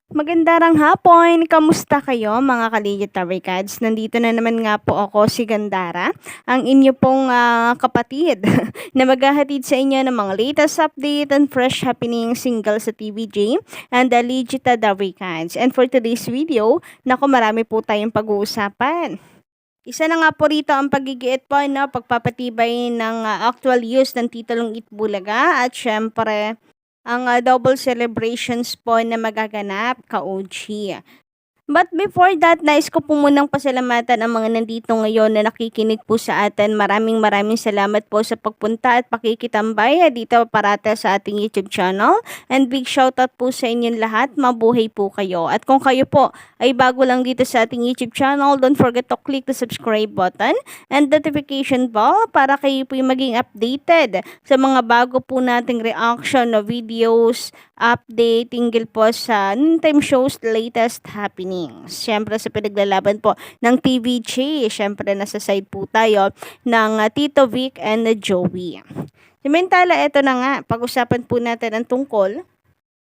Magandang hapon, kamusta kayo mga ka-Digital Cards? Nandito na naman nga po ako si Gandara, ang inyo pong kapatid na maghahatid sa inyo ng mga latest update and fresh happening single sa TVJ and the Digital Cards. And for today's video, naku marami po tayong pag-uusapan. Isa na nga po rito ang pagigiit po, no, pagpapatibay ng actual use ng titulong Itbulaga at syempre ang double celebrations po na magaganap ka-OG. But before that, nais ko po munang pasalamatan ang mga nandito ngayon na nakikinig po sa atin. Maraming salamat po sa pagpunta at pakikitambay dito parate sa ating YouTube channel. And big shoutout po sa inyong lahat. Mabuhay po kayo. At kung kayo po ay bago lang dito sa ating YouTube channel, don't forget to click the subscribe button and notification bell para kayo po yung maging updated sa mga bago po nating reaction na videos, update tinggal po sa noontime shows latest happenings. Siyempre sa pinaglalaban po ng TVJ, siyempre nasa side po tayo ng Tito Vic and Joey. Samantala, ito na nga, pag-usapan po natin ang tungkol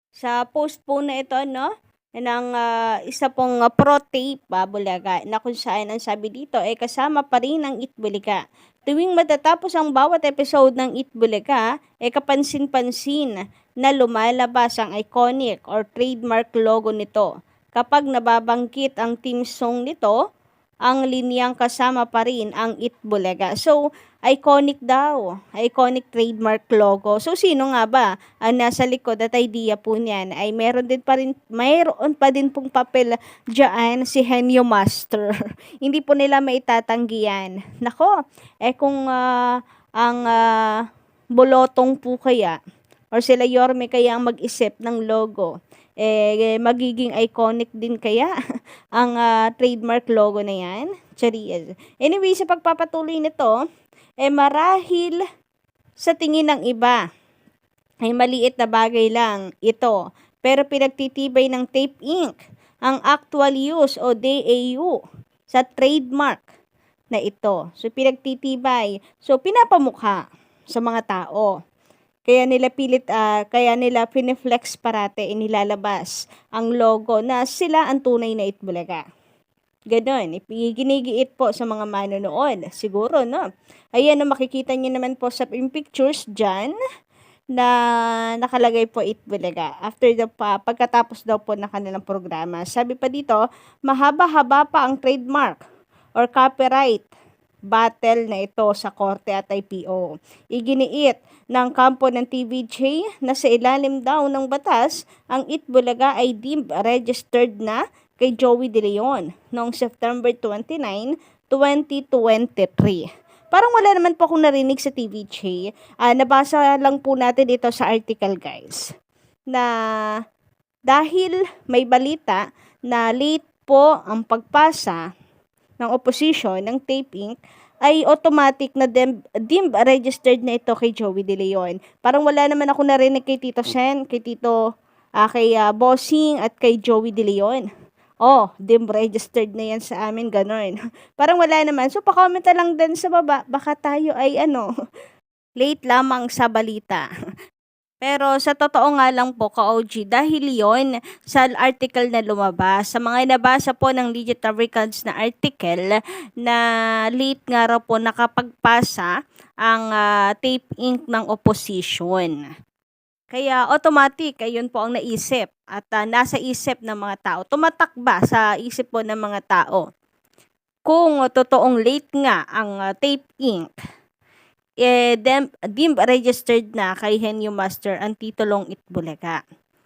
sa post po na ito, no? Ng isa pong pro tape, Bulaga, na kung saan ang sabi dito ay kasama pa rin ang Itbulaga. Tuwing matatapos ang bawat episode ng Itbulaga, kapansin-pansin na lumalabas ang iconic or trademark logo nito. Kapag nababangkit ang theme song nito, ang linyang kasama pa rin ang Itbulaga. So, iconic daw. Iconic trademark logo. So, sino nga ba ang nasa likod at idea po niyan? Ay mayroon pa din pong papel dyan si Henyo Master. Hindi po nila maitatanggi yan. Nako, kung ang bolotong po kaya or sila Yorme kaya ang mag-isip ng logo, magiging iconic din kaya ang trademark logo na yan? Charis. Anyway, sa pagpapatuloy nito, marahil sa tingin ng iba, ay maliit na bagay lang ito. Pero pinagtitibay ng Tape Inc. ang actual use o DAU sa trademark na ito. So, pinagtitibay. So, pinapamukha sa mga tao. Kaya nila piniflex parate, inilalabas ang logo na sila ang tunay na Itbulaga. Ganon, ginigiit po sa mga manonood. Siguro, no? Ayan, makikita niyo naman po sa pictures dyan na nakalagay po Itbulaga. Pagkatapos daw po ng kanilang programa. Sabi pa dito, mahaba-haba pa ang trademark or copyright battle na ito sa korte at IPO. Iginiit ng kampo ng TVJ na sa ilalim daw ng batas, ang Itbulaga ay deemed registered na kay Joey De Leon noong September 29, 2023. Parang wala naman po akong narinig sa TVJ. Nabasa lang po natin ito sa article, guys, na dahil may balita na late po ang pagpasa ng opposition ng Tape Inc. ay automatic na deemed registered na ito kay Joey De Leon. Parang wala naman ako narinig kay Tito Sen, kay Bossing at kay Joey De Leon. Deemed registered na yan sa amin, ganon. Parang wala naman. So, pa-comment na lang din sa baba, baka tayo ay late lamang sa balita. Pero sa totoo nga lang po ka-OG, dahil yon sa article na lumabas, sa mga nabasa po ng Digital Records na article na late nga raw po nakapagpasa ang Tape Inc. ng opposition. Kaya automatic, ayun po ang naisip at nasa isip ng mga tao. Tumatakba sa isip po ng mga tao. Kung totoong late nga ang Tape Inc., deemed registered na kay Henyo Master ang titulong Itbulaga.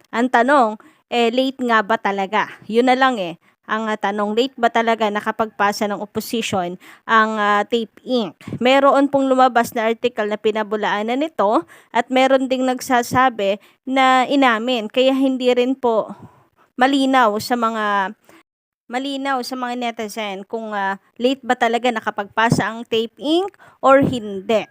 Ang tanong, late nga ba talaga? Yun na lang ang tanong, late ba talaga nakapagpasa ng opposition ang Tape Inc.? Meron pong lumabas na article na pinabulaanan nito at meron ding nagsasabi na inamin. Kaya hindi rin po malinaw sa mga netizen kung late ba talaga nakapagpasa ang Tape Inc. or hindi.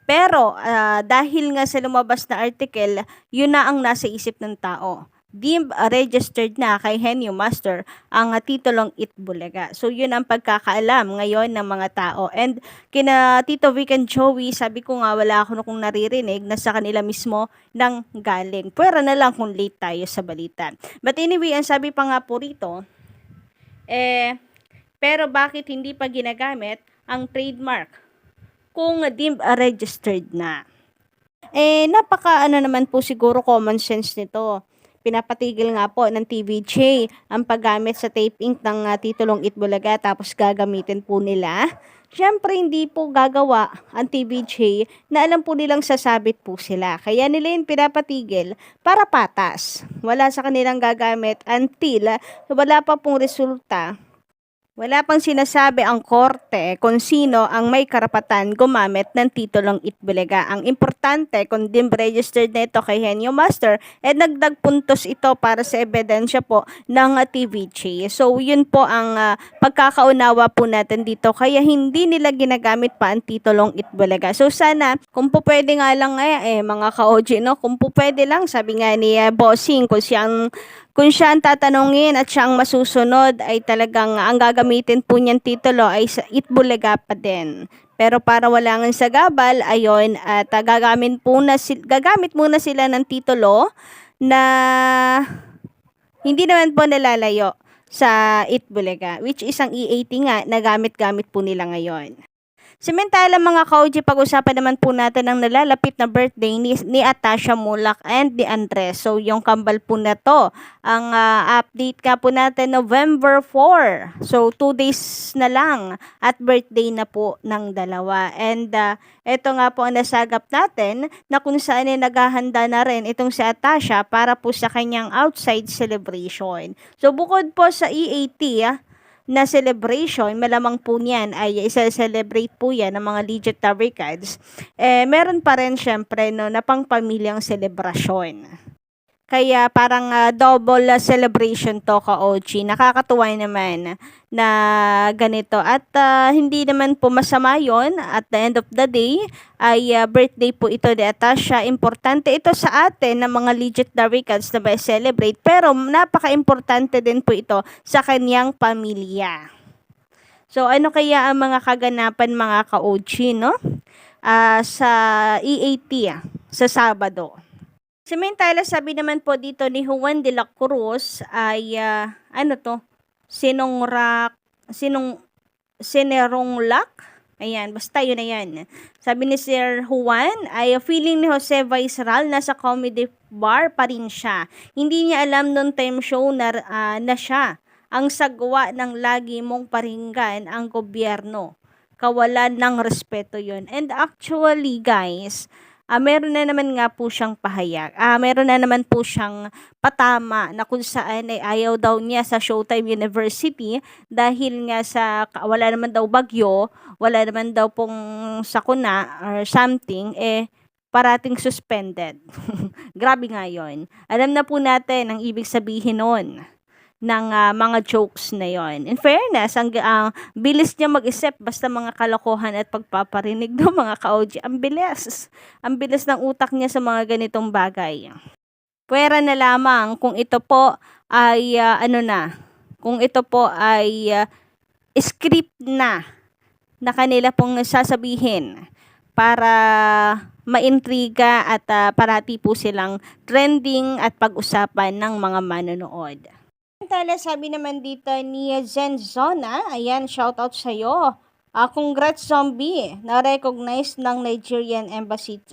Pero dahil nga sa lumabas na article, yun na ang nasa isip ng tao. deemed registered na kay Henyo Master ang titulong Itbulaga. So yun ang pagkakaalam ngayon ng mga tao. And kina Tito Vic and Joey, sabi ko nga wala ako kung naririnig na sa kanila mismo nang galing. Pwera na lang kung late tayo sa balita. But anyway, ang sabi pa nga po rito, pero bakit hindi pa ginagamit ang trademark kung deemed registered na? Napaka naman po siguro common sense nito. Pinapatigil nga po ng TVJ ang paggamit sa tape ink ng titulong Itbulaga tapos gagamitin po nila. Siyempre hindi po gagawa ang TVJ na alam po nilang sasabit po sila. Kaya nila yung pinapatigil para patas. Wala sa kanilang gagamit until wala pa pong resulta. Wala pang sinasabi ang korte kung sino ang may karapatan gumamit ng titulong Itbulaga. Ang importante, kung deemed registered na ito kay Henyo Master, nagdag puntos ito para sa ebidensya po ng TVJ. So, yun po ang pagkakaunawa po natin dito. Kaya hindi nila ginagamit pa ang titulong Itbulaga. So, sana, kung po pwede nga lang mga ka-OG, no? Kung po pwede lang, sabi nga ni Bossing, kung siya ang tatanungin at siya ang masusunod ay talagang ang gagamitin po niyang titulo ay sa Itbulaga pa din. Pero para wala nang sagabal, ayon at gagamit muna sila ng titulo na hindi naman po nalalayo sa Itbulaga, which is ang E80 nga na gamit-gamit po nila ngayon. Samantala mga ka-OG, pag-usapan naman po natin ang nalalapit na birthday ni Atasha Mulak and ni Andres. So yung kambal po na to, ang update ka po natin November 4. So 2 days na lang at birthday na po ng dalawa. And ito nga po ang nasagap natin na kung saan naghahanda na rin itong si Atasha para po sa kanyang outside celebration. So bukod po sa E80 na celebration, malamang po niyan ay isa-celebrate po yan ng mga legit Tower Cards, meron pa rin syempre no, na pang-pamilyang selebrasyon. Kaya parang double celebration to ka-OG. Nakakatuwa naman na ganito. At hindi naman po masama yon. At the end of the day, ay birthday po ito ni Atasha. Importante ito sa atin ng mga legit Daricans na ba celebrate. Pero napaka-importante din po ito sa kanyang pamilya. So ano kaya ang mga kaganapan mga ka-OG, no? Sa E80 sa Sabado. Samantala, sabi naman po dito ni Juan de la Cruz ay sineronglak. Ayan, basta yun na yan. Sabi ni Sir Juan ay feeling ni Jose Viceral nasa comedy bar pa rin siya. Hindi niya alam noong time show na siya ang sagwa ng lagi mong paringgan ang gobyerno. Kawalan ng respeto yun. And actually guys, meron na naman nga po siyang pahayag. Meron na naman po siyang patama na kung saan ay ayaw daw niya sa Showtime University dahil nga sa wala naman daw bagyo, wala naman daw pong sakuna or something, parating suspended. Grabe nga yun. Alam na po natin ang ibig sabihin nun ng mga jokes na yon. In fairness, ang bilis niya mag-isip basta mga kalokohan at pagpaparinig ng mga ka-OG. Ang bilis. Ang bilis ng utak niya sa mga ganitong bagay. Pwera na lamang kung ito po ay kung ito po ay script na kanila pong sasabihin para maintriga at parati po silang trending at pag-usapan ng mga manonood. Samantala, sabi naman dito ni Zen Zona, ayan, shoutout sa'yo. Congrats Zombie, na-recognize ng Nigerian Embassy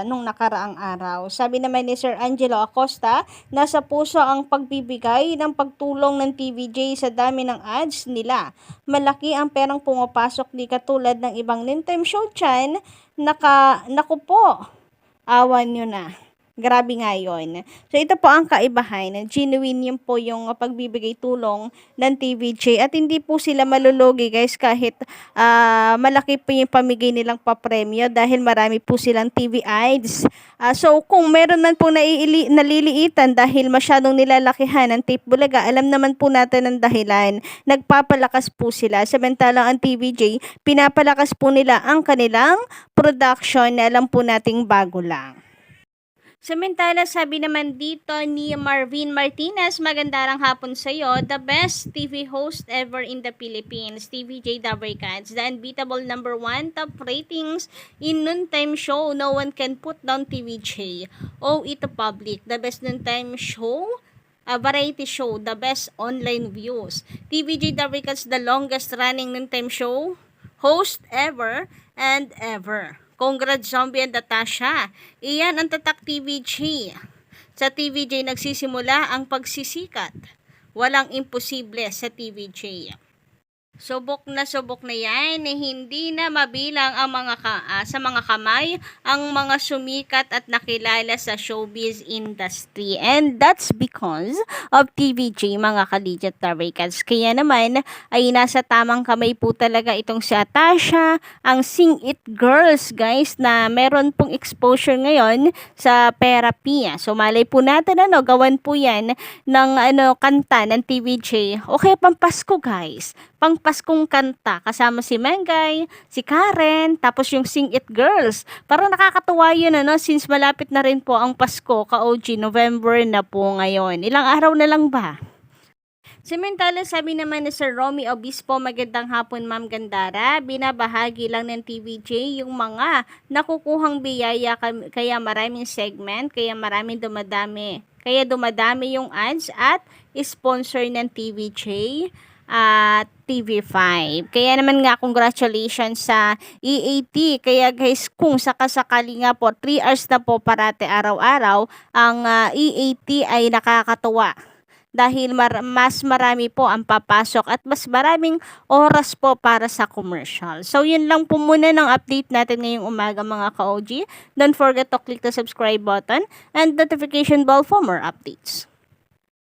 nung nakaraang araw. Sabi naman ni Sir Angelo Acosta, nasa puso ang pagbibigay ng pagtulong ng TVJ sa dami ng ads nila. Malaki ang perang pumapasok di katulad ng ibang noontime show chan, naku po, awan nyo na. Grabe nga yun. So, ito po ang kaibahan. Genuine yun po yung pagbibigay tulong ng TVJ. At hindi po sila malulugi guys kahit malaki po yung pamigay nilang papremyo dahil marami po silang TV ads. So, kung meron man po naliliitan dahil masyadong nilalakihan ng Tape Bulaga, alam naman po natin ang dahilan. Nagpapalakas po sila. Samantalang ang TVJ, pinapalakas po nila ang kanilang production na alam po nating bago lang. Samantala, sabi naman dito ni Marvin Martinez, magandang hapon sa'yo, the best TV host ever in the Philippines, TVJ Dabarkads, the unbeatable #1 top ratings in noontime show, no one can put down TVJ. Oh, ito public, the best noontime show, a variety show, the best online views. TVJ Dabarkads, the longest running noontime show, host ever and ever. Congrats Zombie and Natasha. Iyan ang tatak TVJ. Sa TVJ nagsisimula ang pagsisikat. Walang imposible sa TVJ. Subok na yan, hindi na mabilang ang sa mga kamay ang mga sumikat at nakilala sa showbiz industry. And that's because of TVJ, mga Kaligit Tabarkads. Kaya naman ay nasa tamang kamay po talaga itong si Atasha, ang Sing It Girls, guys, na meron pong exposure ngayon sa therapy. So malay po natin gawan po yan ng kanta ng TVJ. Okay, pampasko guys. Pangpaskong kanta kasama si Mengay, si Karen, tapos yung Sing It Girls. Parang nakakatuwa yun since malapit na rin po ang Pasko, ka-OG, November na po ngayon. Ilang araw na lang ba? Samantala, sabi naman ni Sir Romy Obispo, magandang hapon Ma'am Gandara, binabahagi lang ng TVJ yung mga nakukuhang biyaya kaya maraming segment, kaya dumadami yung ads at sponsor ng TVJ at TV5. Kaya naman nga, congratulations sa EAT. Kaya guys, kung sakasakali nga po, 3 hours na po parate araw-araw, ang EAT ay nakakatuwa. Dahil mas marami po ang papasok at mas maraming oras po para sa commercial. So, yun lang po muna ng update natin ngayong umaga mga ka-OG. Don't forget to click the subscribe button and notification bell for more updates.